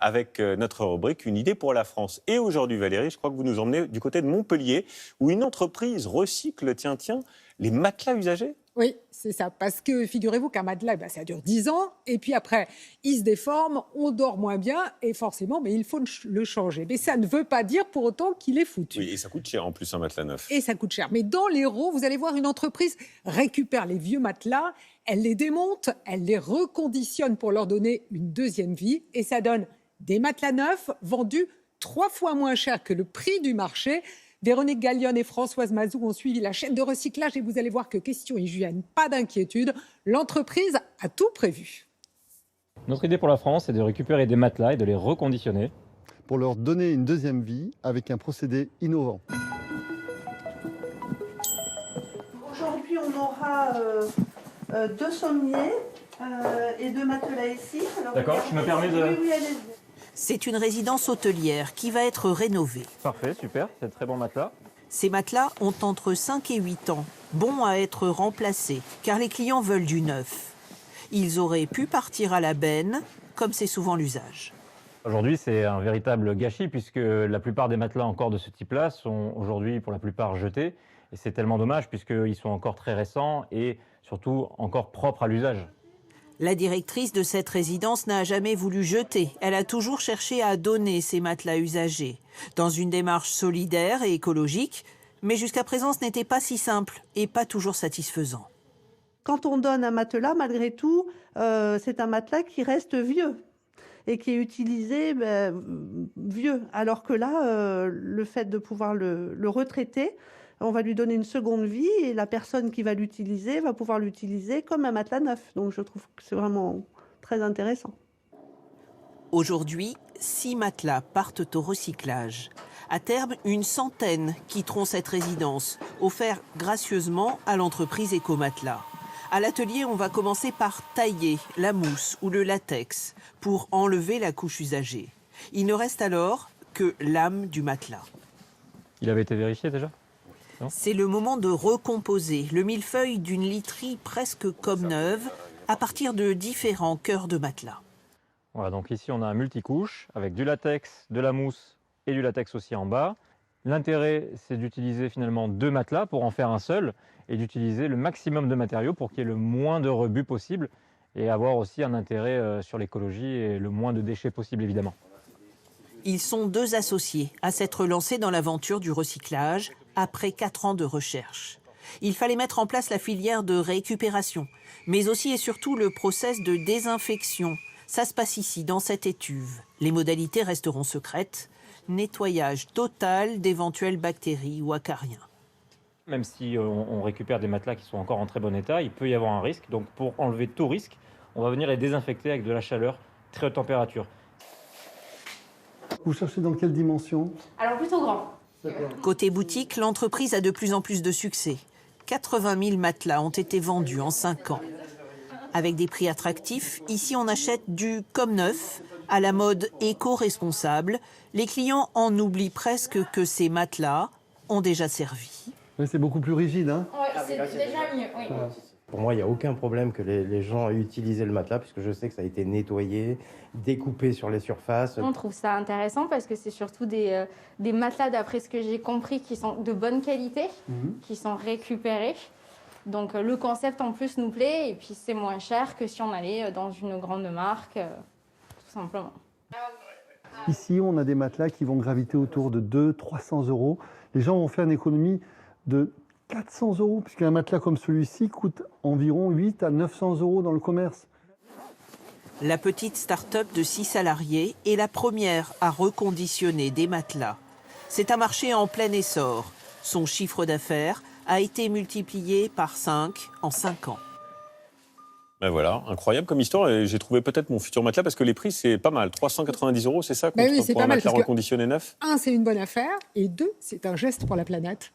avec notre rubrique Une idée pour la France. Et aujourd'hui, Valérie, je crois que vous nous emmenez du côté de Montpellier, où une entreprise recycle, tiens, les matelas usagés. Oui, c'est ça. Parce que figurez-vous qu'un matelas, ça dure 10 ans. Et puis après, il se déforme, on dort moins bien. Et forcément, mais il faut le changer. Mais ça ne veut pas dire pour autant qu'il est foutu. Oui, et ça coûte cher en plus un matelas neuf. Et ça coûte cher. Mais dans l'Hérault, vous allez voir, une entreprise récupère les vieux matelas, elle les démonte, elle les reconditionne pour leur donner une deuxième vie. Et ça donne des matelas neufs vendus 3 fois moins cher que le prix du marché. Véronique Gallionne et Françoise Mazou ont suivi la chaîne de recyclage et vous allez voir que question hygiène, pas d'inquiétude, l'entreprise a tout prévu. Notre idée pour la France, c'est de récupérer des matelas et de les reconditionner. Pour leur donner une deuxième vie avec un procédé innovant. Aujourd'hui, on aura 2 sommiers et 2 matelas ici. D'accord, je me permets de... Oui, allez-y. C'est une résidence hôtelière qui va être rénovée. Parfait, super, c'est de très bon matelas. Ces matelas ont entre 5 et 8 ans, bons à être remplacés, car les clients veulent du neuf. Ils auraient pu partir à la benne, comme c'est souvent l'usage. Aujourd'hui, c'est un véritable gâchis puisque la plupart des matelas encore de ce type-là sont aujourd'hui pour la plupart jetés. Et c'est tellement dommage puisqu'ils sont encore très récents et surtout encore propres à l'usage. La directrice de cette résidence n'a jamais voulu jeter. Elle a toujours cherché à donner ces matelas usagés, dans une démarche solidaire et écologique. Mais jusqu'à présent, ce n'était pas si simple et pas toujours satisfaisant. Quand on donne un matelas, malgré tout, c'est un matelas qui reste vieux et qui est utilisé vieux. Alors que là, le fait de pouvoir le retraiter, on va lui donner une seconde vie et la personne qui va l'utiliser va pouvoir l'utiliser comme un matelas neuf. Donc je trouve que c'est vraiment très intéressant. Aujourd'hui, 6 matelas partent au recyclage. À terme, une centaine quitteront cette résidence, offerte gracieusement à l'entreprise Ecomatelas. À l'atelier, on va commencer par tailler la mousse ou le latex pour enlever la couche usagée. Il ne reste alors que l'âme du matelas. Il avait été vérifié déjà ? C'est le moment de recomposer le millefeuille d'une literie presque comme neuve à partir de différents cœurs de matelas. Voilà, donc ici on a un multicouche avec du latex, de la mousse et du latex aussi en bas. L'intérêt, c'est d'utiliser finalement 2 matelas pour en faire un seul et d'utiliser le maximum de matériaux pour qu'il y ait le moins de rebut possible et avoir aussi un intérêt sur l'écologie et le moins de déchets possible évidemment. Ils sont 2 associés à s'être lancés dans l'aventure du recyclage après 4 ans de recherche. Il fallait mettre en place la filière de récupération, mais aussi et surtout le process de désinfection. Ça se passe ici, dans cette étuve. Les modalités resteront secrètes. Nettoyage total d'éventuelles bactéries ou acariens. Même si on récupère des matelas qui sont encore en très bon état, il peut y avoir un risque. Donc pour enlever tout risque, on va venir les désinfecter avec de la chaleur, très haute température. Vous cherchez dans quelle dimension? Alors plutôt grand. Côté boutique, l'entreprise a de plus en plus de succès. 80 000 matelas ont été vendus en 5 ans. Avec des prix attractifs, ici on achète du comme neuf, à la mode éco-responsable. Les clients en oublient presque que ces matelas ont déjà servi. Oui, c'est beaucoup plus rigide, hein? Oui, c'est déjà mieux. Oui. Voilà. Pour moi, il n'y a aucun problème que les gens aient utilisé le matelas, puisque je sais que ça a été nettoyé, découpé sur les surfaces. On trouve ça intéressant parce que c'est surtout des matelas, d'après ce que j'ai compris, qui sont de bonne qualité, qui sont récupérés. Donc le concept en plus nous plaît et puis c'est moins cher que si on allait dans une grande marque, tout simplement. Ici, on a des matelas qui vont graviter autour de 200-300 euros. Les gens vont faire une économie de 400 euros, puisqu'un matelas comme celui-ci coûte environ 8 à 900 euros dans le commerce. La petite start-up de 6 salariés est la première à reconditionner des matelas. C'est un marché en plein essor. Son chiffre d'affaires a été multiplié par 5 en 5 ans. Ben voilà, incroyable comme histoire. Et j'ai trouvé peut-être mon futur matelas parce que les prix, c'est pas mal. 390 euros, c'est ça Ben oui, c'est pour pas un mal, matelas parce que reconditionné neuf? 1, c'est une bonne affaire et 2, c'est un geste pour la planète.